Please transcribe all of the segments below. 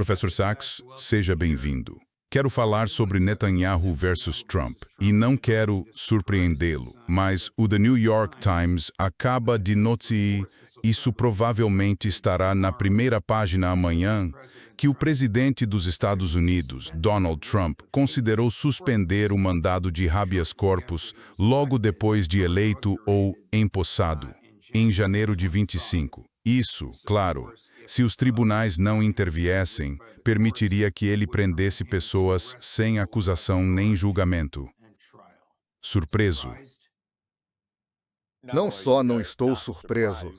Professor Sachs, seja bem-vindo. Quero falar sobre Netanyahu versus Trump e não quero surpreendê-lo, mas o The New York Times acaba de noticiar, isso provavelmente estará na primeira página amanhã, que o presidente dos Estados Unidos, Donald Trump, considerou suspender o mandado de habeas corpus logo depois de eleito ou empossado, em janeiro de 25. Isso, claro, se os tribunais não interviessem, permitiria que ele prendesse pessoas sem acusação nem julgamento. Surpreso? Não só não estou surpreso,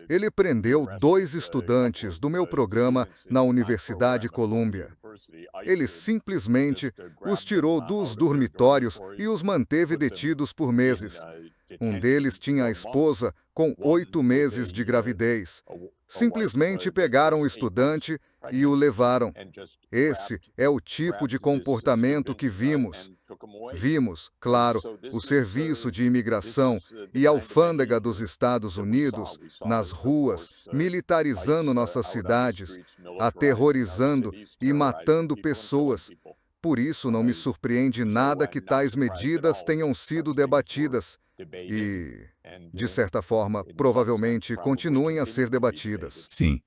ele prendeu 2 estudantes do meu programa na Universidade Columbia. Ele simplesmente os tirou dos dormitórios e os manteve detidos por meses. Um deles tinha a esposa com 8 meses de gravidez. Simplesmente pegaram o estudante e o levaram. Esse é o tipo de comportamento que vimos. Vimos, claro, o Serviço de Imigração e a Alfândega dos Estados Unidos nas ruas, militarizando nossas cidades, aterrorizando e matando pessoas. Por isso, não me surpreende nada que tais medidas tenham sido debatidas e, de certa forma, provavelmente continuem a ser debatidas. Sim.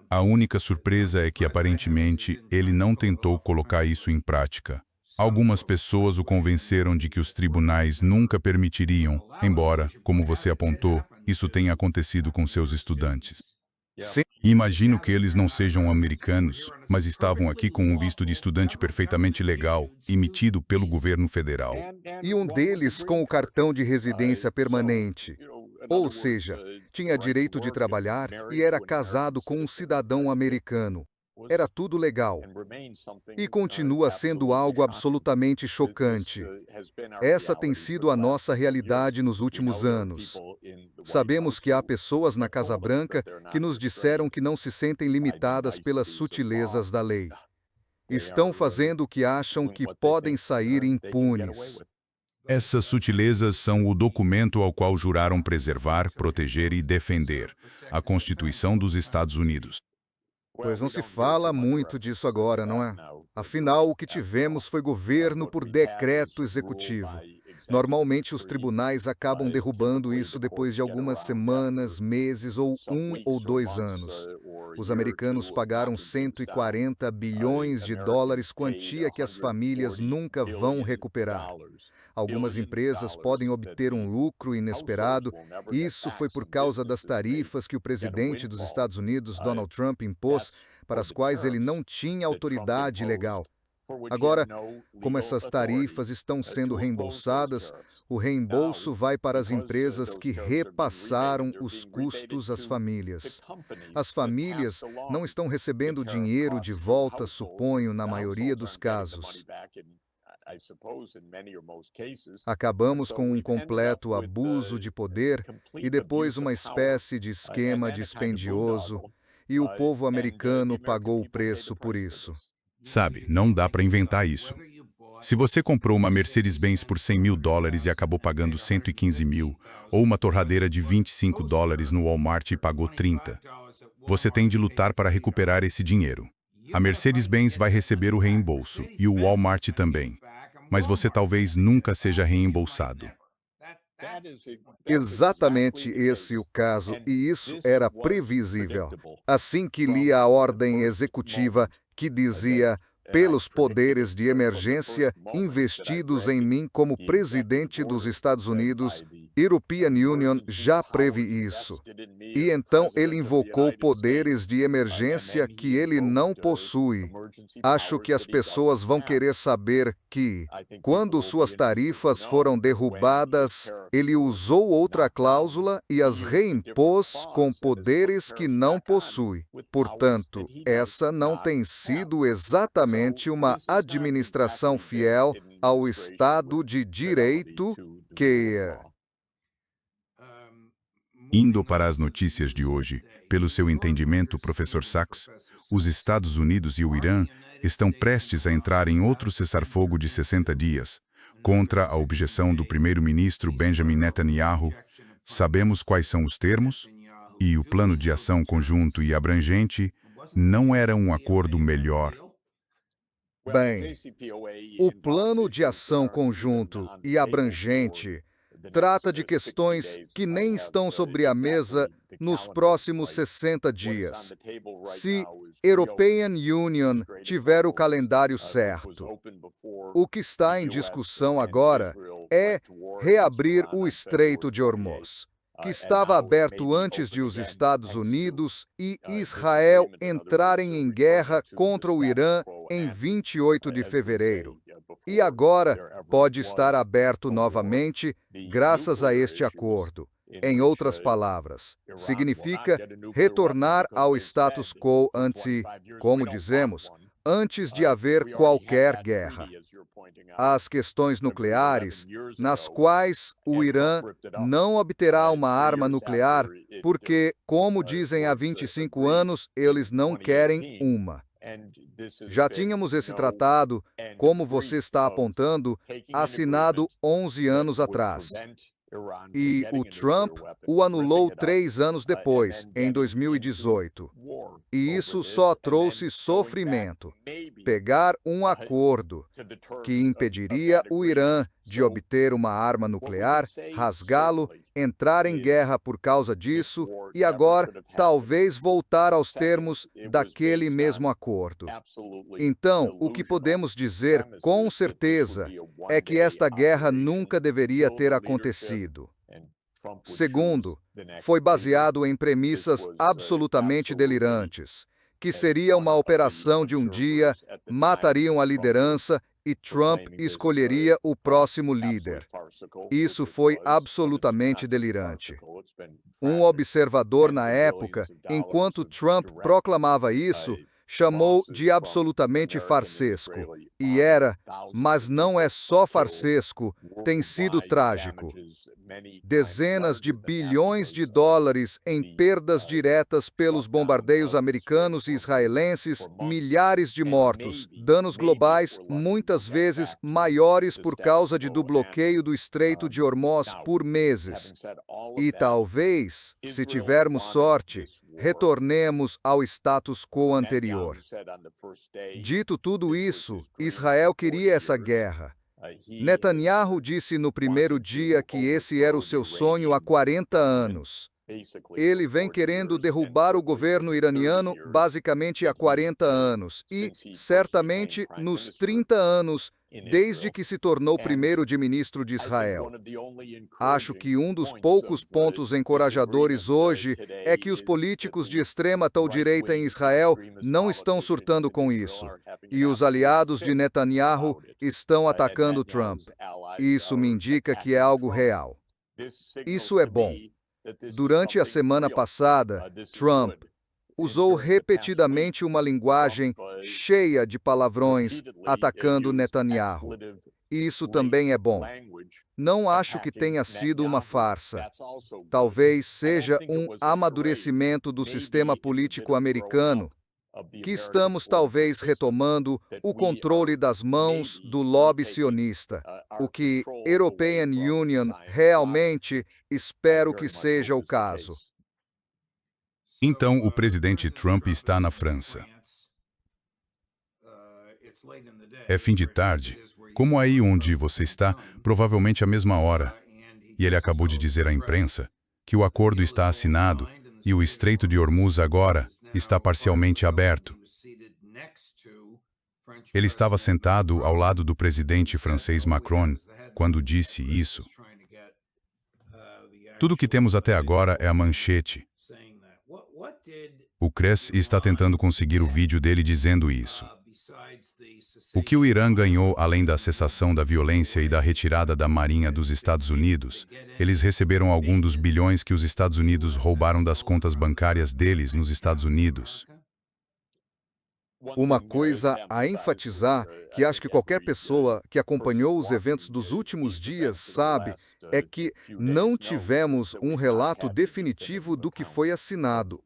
A única surpresa é que, aparentemente, ele não tentou colocar isso em prática. Algumas pessoas o convenceram de que os tribunais nunca permitiriam, embora, como você apontou, isso tenha acontecido com seus estudantes. Sim, Imagino que eles não sejam americanos, mas estavam aqui com um visto de estudante perfeitamente legal, emitido pelo governo federal. e um deles com o cartão de residência permanente. Ou seja, tinha direito de trabalhar e era casado com um cidadão americano. Era tudo legal. E continua sendo algo absolutamente chocante. Essa tem sido a nossa realidade nos últimos anos. Sabemos que há pessoas na Casa Branca que nos disseram que não se sentem limitadas pelas sutilezas da lei. Estão fazendo o que acham que podem sair impunes. Essas sutilezas são o documento ao qual juraram preservar, proteger e defender, a Constituição dos Estados Unidos. Pois não se fala muito disso agora, não é? Afinal, o que tivemos foi governo por decreto executivo. Normalmente, os tribunais acabam derrubando isso depois de algumas semanas, meses ou 1 ou 2 anos. Os americanos pagaram 140 bilhões de dólares, quantia que as famílias nunca vão recuperar. Algumas empresas podem obter um lucro inesperado. Isso foi por causa das tarifas que o presidente dos Estados Unidos, Donald Trump, impôs, para as quais ele não tinha autoridade legal. Agora, como essas tarifas estão sendo reembolsadas, o reembolso vai para as empresas que repassaram os custos às famílias. As famílias não estão recebendo dinheiro de volta, suponho, na maioria dos casos. Acabamos com um completo abuso de poder e depois uma espécie de esquema dispendioso, e o povo americano pagou o preço por isso. Sabe, não dá para inventar isso. Se você comprou uma Mercedes-Benz por 100 mil dólares e acabou pagando 115 mil, ou uma torradeira de 25 dólares no Walmart e pagou 30, você tem de lutar para recuperar esse dinheiro. A Mercedes-Benz vai receber o reembolso, e o Walmart também. Mas você talvez nunca seja reembolsado. Exatamente esse o caso, e isso era previsível. Assim que li a ordem executiva que dizia: pelos poderes de emergência investidos em mim como presidente dos Estados Unidos, European Union já prevê isso. E então ele invocou poderes de emergência que ele não possui. Acho que as pessoas vão querer saber que, quando suas tarifas foram derrubadas, ele usou outra cláusula e as reimpôs com poderes que não possui. Portanto, essa não tem sido exatamente uma administração fiel ao Estado de Direito que... Indo para as notícias de hoje, pelo seu entendimento, professor Sachs, os Estados Unidos e o Irã estão prestes a entrar em outro cessar-fogo de 60 dias, contra a objeção do primeiro-ministro Benjamin Netanyahu. Sabemos quais são os termos? E o plano de ação conjunto e abrangente Não era um acordo melhor? Bem, o Plano de Ação Conjunto e Abrangente trata de questões que nem estão sobre a mesa nos próximos 60 dias. Se European Union tiver o calendário certo, o que está em discussão agora é reabrir o Estreito de Hormuz, que estava aberto antes de os Estados Unidos e Israel entrarem em guerra contra o Irã em 28 de fevereiro. E agora pode estar aberto novamente graças a este acordo. Em outras palavras, significa retornar ao status quo como dizemos, antes de haver qualquer guerra. As questões nucleares, nas quais o Irã não obterá uma arma nuclear porque, como dizem há 25 anos, eles não querem uma. Já tínhamos esse tratado, como você está apontando, assinado 11 anos atrás. E o Trump o anulou 3 anos depois, em 2018. E isso só trouxe sofrimento. Pegar um acordo que impediria o Irã de obter uma arma nuclear, rasgá-lo, entrar em guerra por causa disso e agora talvez voltar aos termos daquele mesmo acordo. Então, o que podemos dizer com certeza é que esta guerra nunca deveria ter acontecido. Segundo, foi baseado em premissas absolutamente delirantes, que seria uma operação de um dia, matariam a liderança e Trump escolheria o próximo líder. Isso foi absolutamente delirante. Um observador na época, enquanto Trump proclamava isso, chamou de absolutamente farsesco. E era, mas não é só farsesco, tem sido trágico. Dezenas de bilhões de dólares em perdas diretas pelos bombardeios americanos e israelenses, milhares de mortos, danos globais muitas vezes maiores por causa do bloqueio do Estreito de Hormuz por meses. E talvez, se tivermos sorte, retornemos ao status quo anterior. Dito tudo isso, Israel queria essa guerra. Netanyahu disse no primeiro dia que esse era o seu sonho há 40 anos. Ele vem querendo derrubar o governo iraniano basicamente há 40 anos e, certamente, nos 30 anos, desde que se tornou primeiro-ministro de Israel. Acho que um dos poucos pontos encorajadores hoje é que os políticos de extrema tal direita em Israel não estão surtando com isso. E os aliados de Netanyahu estão atacando Trump. Isso me indica que é algo real. Isso é bom. Durante a semana passada, Trump usou repetidamente uma linguagem cheia de palavrões atacando Netanyahu. Isso também é bom. Não acho que tenha sido uma farsa. Talvez seja um amadurecimento do sistema político americano, que estamos talvez retomando o controle das mãos do lobby sionista, o que European Union realmente espero que seja o caso. Então, o presidente Trump está na França. É fim de tarde, como aí onde você está, provavelmente à mesma hora. E ele acabou de dizer à imprensa que o acordo está assinado e o Estreito de Hormuz agora está parcialmente aberto. Ele estava sentado ao lado do presidente francês Macron quando disse isso. Tudo o que temos até agora é a manchete. O Cres está tentando conseguir o vídeo dele dizendo isso. O que o Irã ganhou além da cessação da violência e da retirada da Marinha dos Estados Unidos, eles receberam algum dos bilhões que os Estados Unidos roubaram das contas bancárias deles nos Estados Unidos. Uma coisa a enfatizar, que acho que qualquer pessoa que acompanhou os eventos dos últimos dias sabe, é que não tivemos um relato definitivo do que foi assinado.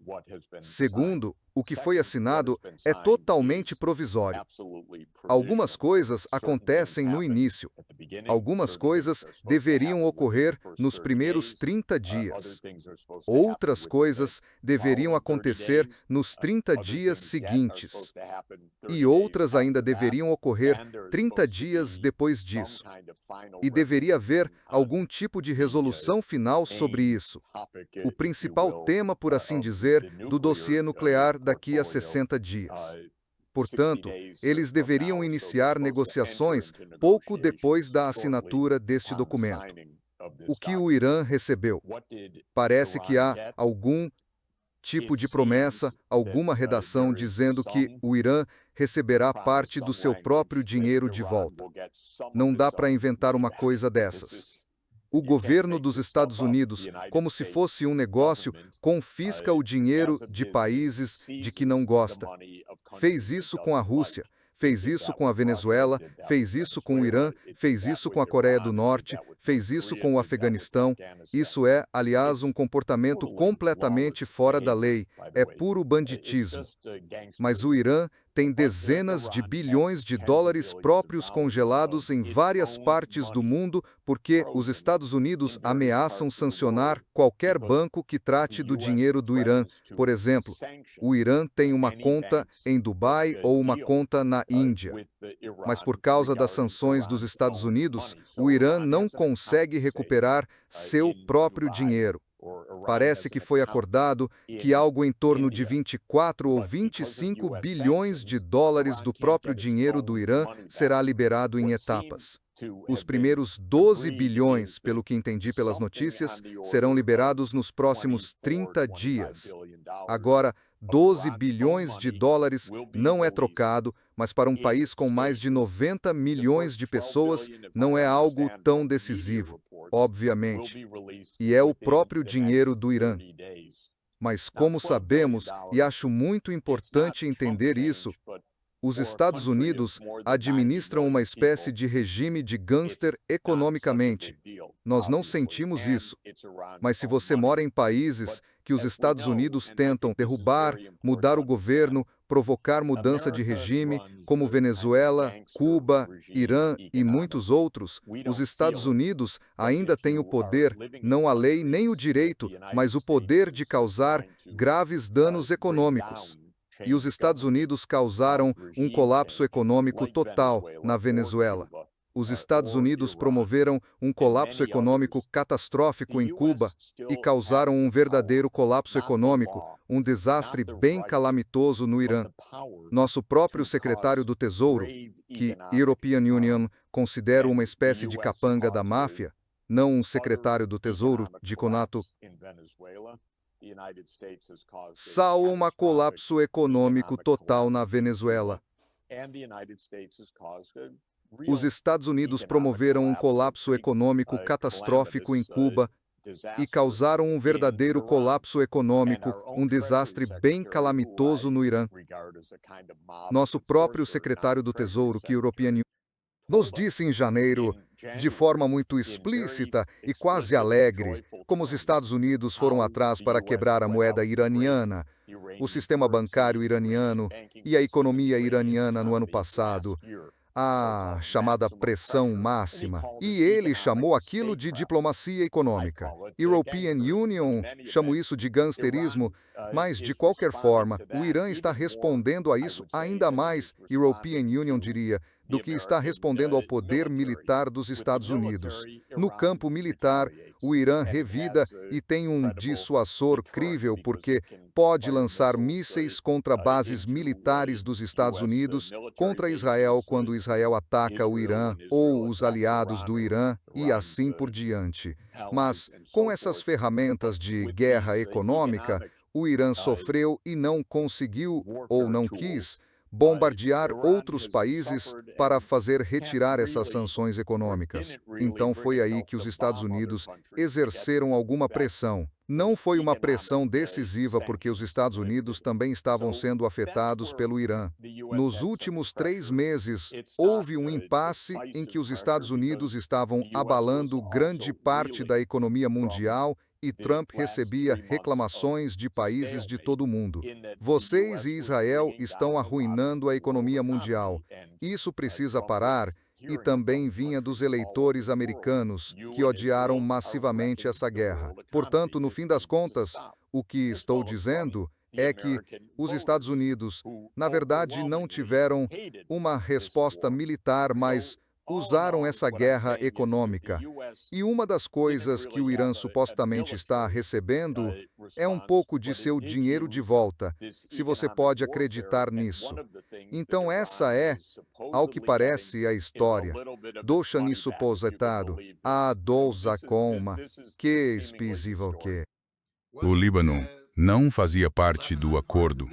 Segundo, o que foi assinado é totalmente provisório. Algumas coisas acontecem no início. Algumas coisas deveriam ocorrer nos primeiros 30 dias. Outras coisas deveriam acontecer nos 30 dias seguintes. E outras ainda deveriam ocorrer 30 dias depois disso. E deveria haver algum tipo de resolução final sobre isso. O principal tema, por assim dizer, do dossiê nuclear daqui a 60 dias. Portanto, eles deveriam iniciar negociações pouco depois da assinatura deste documento. O que o Irã recebeu? Parece que há algum tipo de promessa, alguma redação dizendo que o Irã receberá parte do seu próprio dinheiro de volta. Não dá para inventar uma coisa dessas. O governo dos Estados Unidos, como se fosse um negócio, confisca o dinheiro de países de que não gosta. Fez isso com a Rússia, fez isso com a Venezuela, fez isso com o Irã, fez isso com a Coreia do Norte, fez isso com o Afeganistão. Isso é, aliás, um comportamento completamente fora da lei. É puro banditismo. Mas o Irã tem dezenas de bilhões de dólares próprios congelados em várias partes do mundo porque os Estados Unidos ameaçam sancionar qualquer banco que trate do dinheiro do Irã. Por exemplo, o Irã tem uma conta em Dubai ou uma conta na Índia. Mas por causa das sanções dos Estados Unidos, o Irã não consegue recuperar seu próprio dinheiro. Parece que foi acordado que algo em torno de 24 ou 25 bilhões de dólares do próprio dinheiro do Irã será liberado em etapas. Os primeiros 12 bilhões, pelo que entendi pelas notícias, serão liberados nos próximos 30 dias. Agora, 12 bilhões de dólares não é trocado, mas para um país com mais de 90 milhões de pessoas não é algo tão decisivo, obviamente. E é o próprio dinheiro do Irã. Mas como sabemos, e acho muito importante entender isso, os Estados Unidos administram uma espécie de regime de gangster economicamente. Nós não sentimos isso. Mas se você mora em países que os Estados Unidos tentam derrubar, mudar o governo, provocar mudança de regime, como Venezuela, Cuba, Irã e muitos outros, os Estados Unidos ainda têm o poder, não a lei nem o direito, mas o poder de causar graves danos econômicos. E os Estados Unidos causaram um colapso econômico total na Venezuela. Os Estados Unidos promoveram um colapso econômico catastrófico em Cuba e causaram um verdadeiro colapso econômico, um desastre bem calamitoso no Irã. Nosso próprio secretário do Tesouro, que European Union considera uma espécie de capanga da máfia, não um secretário do Tesouro de conato, um colapso econômico total na Venezuela. Os Estados Unidos promoveram um colapso econômico catastrófico em Cuba e causaram um verdadeiro colapso econômico, um desastre bem calamitoso no Irã. Nosso próprio secretário do Tesouro, que European Union, nos disse em janeiro, de forma muito explícita e quase alegre, como os Estados Unidos foram atrás para quebrar a moeda iraniana, o sistema bancário iraniano e a economia iraniana no ano passado, a chamada pressão máxima, e ele chamou aquilo de diplomacia econômica. European Union chamou isso de gangsterismo, mas, de qualquer forma, o Irã está respondendo a isso ainda mais, European Union diria, do que está respondendo ao poder militar dos Estados Unidos. No campo militar, o Irã revida e tem um dissuasor crível porque pode lançar mísseis contra bases militares dos Estados Unidos, contra Israel quando Israel ataca o Irã ou os aliados do Irã e assim por diante. Mas, com essas ferramentas de guerra econômica, o Irã sofreu e não conseguiu, ou não quis, bombardear outros países para fazer retirar essas sanções econômicas. Então foi aí que os Estados Unidos exerceram alguma pressão. Não foi uma pressão decisiva porque os Estados Unidos também estavam sendo afetados pelo Irã. Nos últimos 3 meses, houve um impasse em que os Estados Unidos estavam abalando grande parte da economia mundial e Trump recebia reclamações de países de todo o mundo. Vocês e Israel estão arruinando a economia mundial. Isso precisa parar. E também vinha dos eleitores americanos, que odiaram massivamente essa guerra. Portanto, no fim das contas, o que estou dizendo é que os Estados Unidos, na verdade, não tiveram uma resposta militar, mas usaram essa guerra econômica. E uma das coisas que o Irã supostamente está recebendo é um pouco de seu dinheiro de volta, se você pode acreditar nisso. Então essa é, ao que parece, a história. Deixa-me supositado, há doza coma, que espisível que. O Líbano não fazia parte do acordo.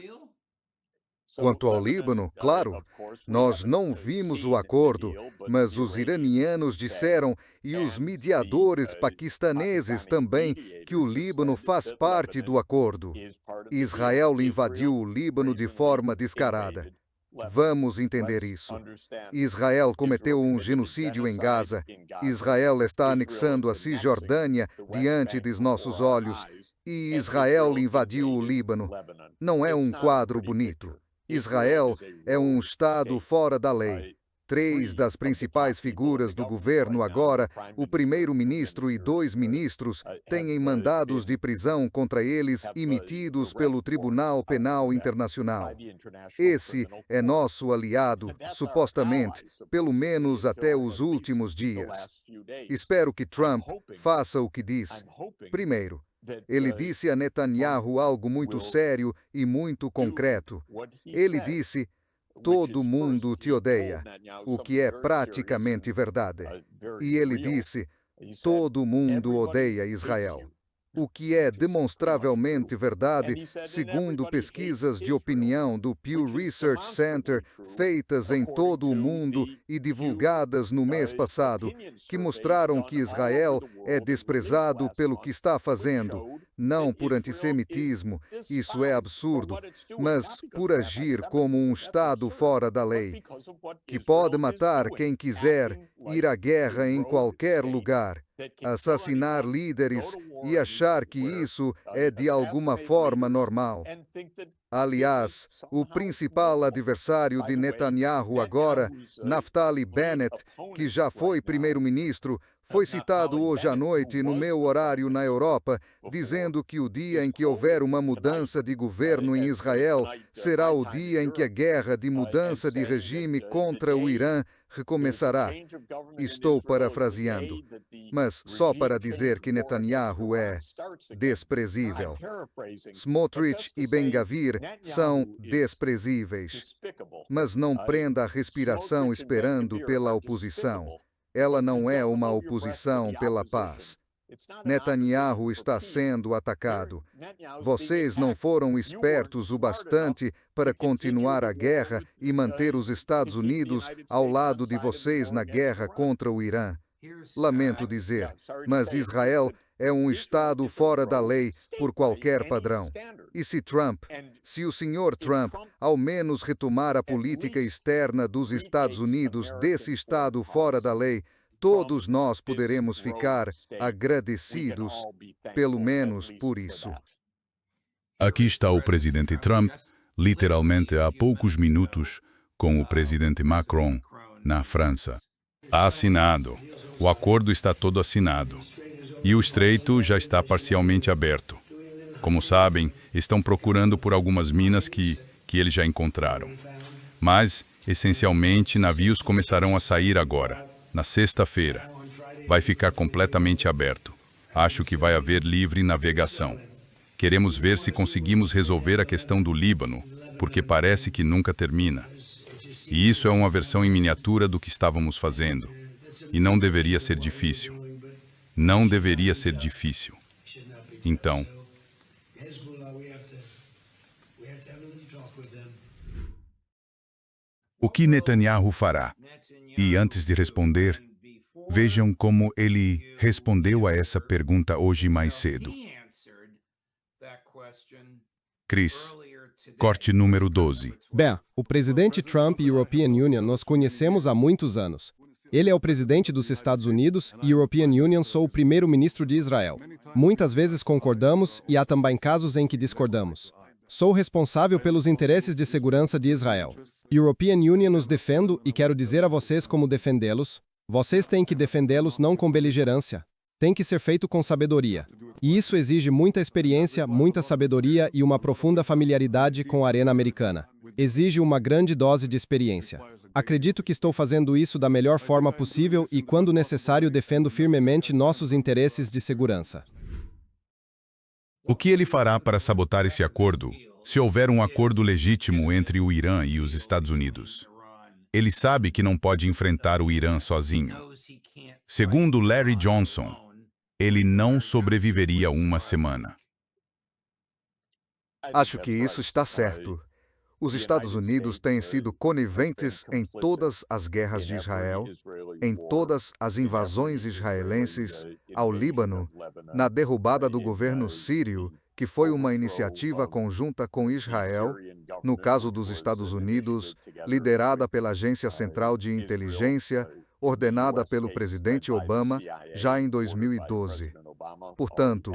Quanto ao Líbano, claro, nós não vimos o acordo, mas os iranianos disseram, e os mediadores paquistaneses também, que o Líbano faz parte do acordo. Israel invadiu o Líbano de forma descarada. Vamos entender isso. Israel cometeu um genocídio em Gaza. Israel está anexando a Cisjordânia diante dos nossos olhos. E Israel invadiu o Líbano. Não é um quadro bonito. Israel é um Estado fora da lei. 3 das principais figuras do governo agora, o primeiro-ministro e 2 ministros, têm mandados de prisão contra eles emitidos pelo Tribunal Penal Internacional. Esse é nosso aliado, supostamente, pelo menos até os últimos dias. Espero que Trump faça o que diz. Primeiro, ele disse a Netanyahu algo muito sério e muito concreto. Ele disse: todo mundo te odeia, o que é praticamente verdade. E ele disse: todo mundo odeia Israel. O que é demonstravelmente verdade, segundo pesquisas de opinião do Pew Research Center feitas em todo o mundo e divulgadas no mês passado, que mostraram que Israel é desprezado pelo que está fazendo, não por antissemitismo, isso é absurdo, mas por agir como um Estado fora da lei, que pode matar quem quiser, ir à guerra em qualquer lugar, assassinar líderes e achar que isso é de alguma forma normal. Aliás, o principal adversário de Netanyahu agora, Naftali Bennett, que já foi primeiro-ministro, foi citado hoje à noite no meu horário na Europa, dizendo que o dia em que houver uma mudança de governo em Israel será o dia em que a guerra de mudança de regime contra o Irã recomeçará. Estou parafraseando, mas só para dizer que Netanyahu é desprezível. Smotrich e Ben-Gvir são desprezíveis. Mas não prenda a respiração esperando pela oposição. Ela não é uma oposição pela paz. Netanyahu está sendo atacado. Vocês não foram espertos o bastante para continuar a guerra e manter os Estados Unidos ao lado de vocês na guerra contra o Irã. Lamento dizer, mas Israel é um Estado fora da lei por qualquer padrão. E se o senhor Trump, ao menos retomar a política externa dos Estados Unidos desse Estado fora da lei, todos nós poderemos ficar agradecidos, pelo menos por isso. Aqui está o presidente Trump, literalmente há poucos minutos, com o presidente Macron, na França. Assinado. O acordo está todo assinado. E o estreito já está parcialmente aberto. Como sabem, estão procurando por algumas minas que eles já encontraram. Mas, essencialmente, navios começarão a sair agora, na sexta-feira. Vai ficar completamente aberto. Acho que vai haver livre navegação. Queremos ver se conseguimos resolver a questão do Líbano, porque parece que nunca termina. E isso é uma versão em miniatura do que estávamos fazendo. E não deveria ser difícil. Não deveria ser difícil. Então, o que Netanyahu fará? E antes de responder, vejam como ele respondeu a essa pergunta hoje mais cedo. Chris, corte número 12. Bem, o presidente Trump e a European Union nós conhecemos há muitos anos. Ele é o presidente dos Estados Unidos e a European Union sou o primeiro-ministro de Israel. Muitas vezes concordamos e há também casos em que discordamos. Sou responsável pelos interesses de segurança de Israel. A European Union nos defende e quero dizer a vocês como defendê-los. Vocês têm que defendê-los não com beligerância. Tem que ser feito com sabedoria. E isso exige muita experiência, muita sabedoria e uma profunda familiaridade com a arena americana. Exige uma grande dose de experiência. Acredito que estou fazendo isso da melhor forma possível e, quando necessário, defendo firmemente nossos interesses de segurança. O que ele fará para sabotar esse acordo, se houver um acordo legítimo entre o Irã e os Estados Unidos? Ele sabe que não pode enfrentar o Irã sozinho. Segundo Larry Johnson, ele não sobreviveria uma semana. Acho que isso está certo. Os Estados Unidos têm sido coniventes em todas as guerras de Israel, em todas as invasões israelenses ao Líbano, na derrubada do governo sírio, que foi uma iniciativa conjunta com Israel, no caso dos Estados Unidos, liderada pela Agência Central de Inteligência, ordenada pelo presidente Obama já em 2012. Portanto,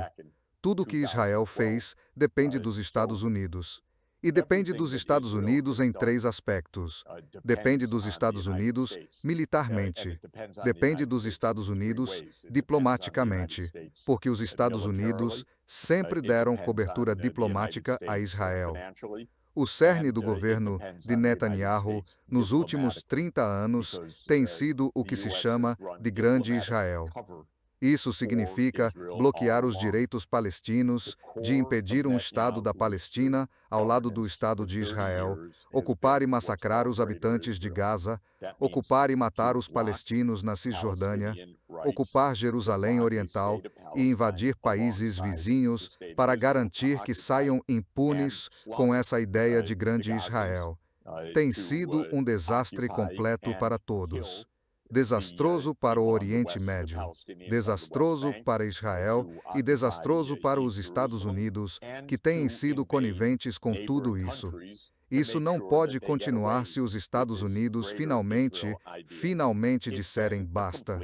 tudo o que Israel fez depende dos Estados Unidos. E depende dos Estados Unidos em 3 aspectos. Depende dos Estados Unidos militarmente. Depende dos Estados Unidos diplomaticamente, porque os Estados Unidos sempre deram cobertura diplomática a Israel. O cerne do governo de Netanyahu nos últimos 30 anos tem sido o que se chama de Grande Israel. Isso significa bloquear os direitos palestinos, de impedir um Estado da Palestina ao lado do Estado de Israel, ocupar e massacrar os habitantes de Gaza, ocupar e matar os palestinos na Cisjordânia, ocupar Jerusalém Oriental e invadir países vizinhos para garantir que saiam impunes com essa ideia de Grande Israel. Tem sido um desastre completo para todos. Desastroso para o Oriente Médio, desastroso para Israel e desastroso para os Estados Unidos, que têm sido coniventes com tudo isso. Isso não pode continuar se os Estados Unidos finalmente disserem basta.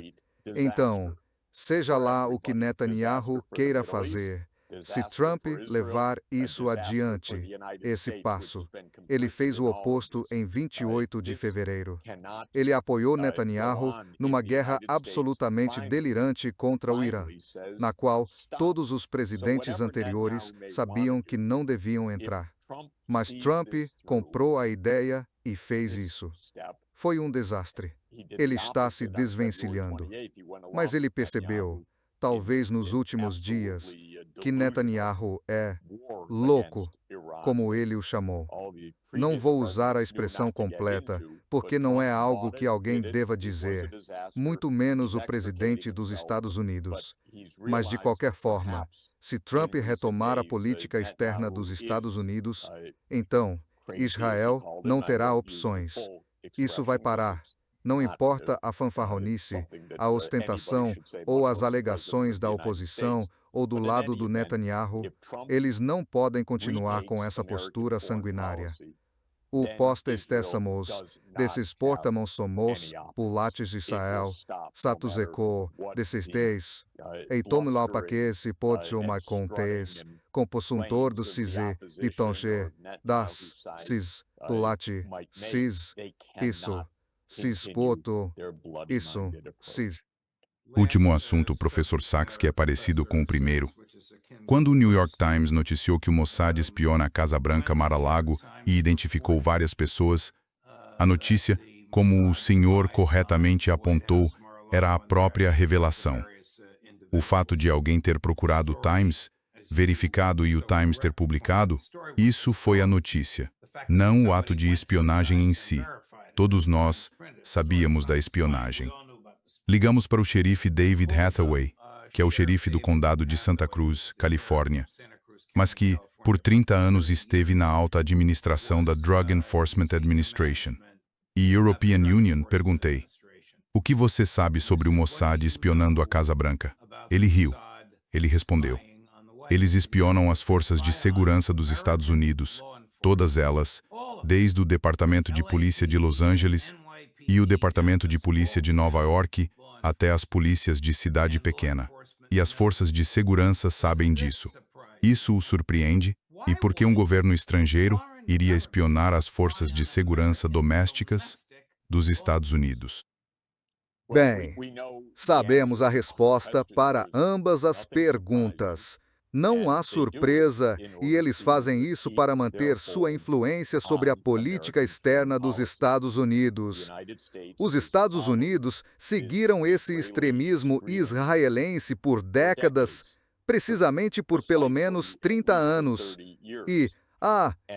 Então, seja lá o que Netanyahu queira fazer, se Trump levar isso adiante, esse passo, ele fez o oposto em 28 de fevereiro. Ele apoiou Netanyahu numa guerra absolutamente delirante contra o Irã, na qual todos os presidentes anteriores sabiam que não deviam entrar. Mas Trump comprou a ideia e fez isso. Foi um desastre. Ele está se desvencilhando. Mas ele percebeu, talvez nos últimos dias, que Netanyahu é louco, como ele o chamou. Não vou usar a expressão completa, porque não é algo que alguém deva dizer, muito menos o presidente dos Estados Unidos. Mas, de qualquer forma, se Trump retomar a política externa dos Estados Unidos, então, Israel não terá opções. Isso vai parar. Não importa a fanfarronice, a ostentação ou as alegações da oposição ou do lado do Netanyahu, eles não podem continuar com essa postura sanguinária. O postestessamos, desesportamos somos, pulates Israel, satuzeko, desestes, eitomilaupaque se podio mai contes, compossuntor do cise, de tonge, das, cis, pulate, cis, isso. Cispoto, isso, cis. Último assunto, professor Sachs, que é parecido com o primeiro. Quando o New York Times noticiou que o Mossad espiona a Casa Branca Mar-a-Lago e identificou várias pessoas, a notícia, como o senhor corretamente apontou, era a própria revelação. O fato de alguém ter procurado o Times, verificado e o Times ter publicado, isso foi a notícia, não o ato de espionagem em si. Todos nós sabíamos da espionagem. Ligamos para o xerife David Hathaway, que é o xerife do condado de Santa Cruz, Califórnia, mas que, por 30 anos, esteve na alta administração da Drug Enforcement Administration. E European Union, perguntei, o que você sabe sobre o Mossad espionando a Casa Branca? Ele riu. Ele respondeu, Eles espionam as forças de segurança dos Estados Unidos, todas elas, desde o Departamento de Polícia de Los Angeles e o Departamento de Polícia de Nova York até as polícias de cidade pequena. E as forças de segurança sabem disso. Isso o surpreende, e por que um governo estrangeiro iria espionar as forças de segurança domésticas dos Estados Unidos? Bem, sabemos a resposta para ambas as perguntas. Não há surpresa, e eles fazem isso para manter sua influência sobre a política externa dos Estados Unidos. Os Estados Unidos seguiram esse extremismo israelense por décadas, precisamente por pelo menos 30 anos. E,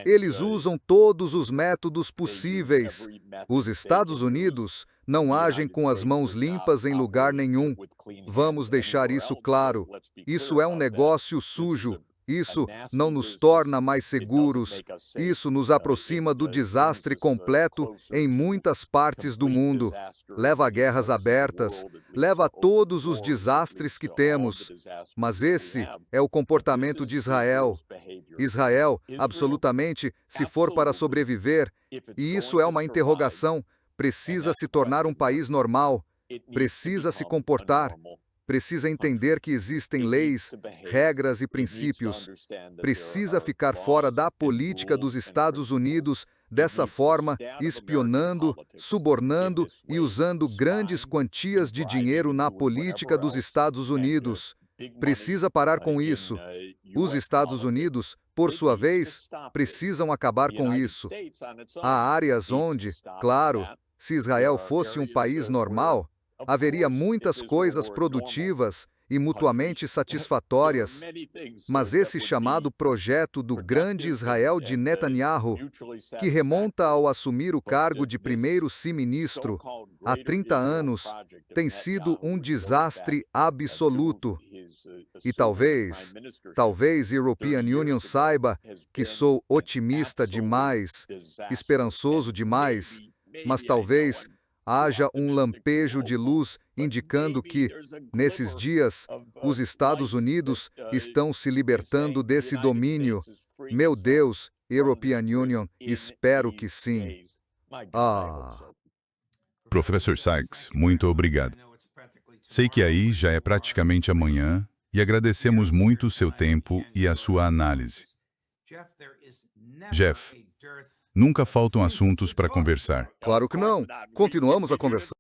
eles usam todos os métodos possíveis. Os Estados Unidos não agem com as mãos limpas em lugar nenhum. Vamos deixar isso claro. Isso é um negócio sujo. Isso não nos torna mais seguros. Isso nos aproxima do desastre completo em muitas partes do mundo. Leva a guerras abertas, leva a todos os desastres que temos. Mas esse é o comportamento de Israel. Israel, absolutamente, se for para sobreviver, e isso é uma interrogação, precisa se tornar um país normal, precisa se comportar, precisa entender que existem leis, regras e princípios, precisa ficar fora da política dos Estados Unidos dessa forma, espionando, subornando e usando grandes quantias de dinheiro na política dos Estados Unidos. Precisa parar com isso. Os Estados Unidos, por sua vez, precisam acabar com isso. Há áreas onde, claro, se Israel fosse um país normal, haveria muitas coisas produtivas e mutuamente satisfatórias, mas esse chamado projeto do Grande Israel de Netanyahu, que remonta ao assumir o cargo de primeiro-ministro há 30 anos, tem sido um desastre absoluto. E talvez European Union saiba que sou otimista demais, esperançoso demais, mas talvez haja um lampejo de luz indicando que, nesses dias, os Estados Unidos estão se libertando desse domínio. Meu Deus, European Union, espero que sim. Professor Sykes, muito obrigado. Sei que aí já é praticamente amanhã e agradecemos muito o seu tempo e a sua análise. Jeff, nunca faltam assuntos para conversar. Claro que não. Continuamos a conversar.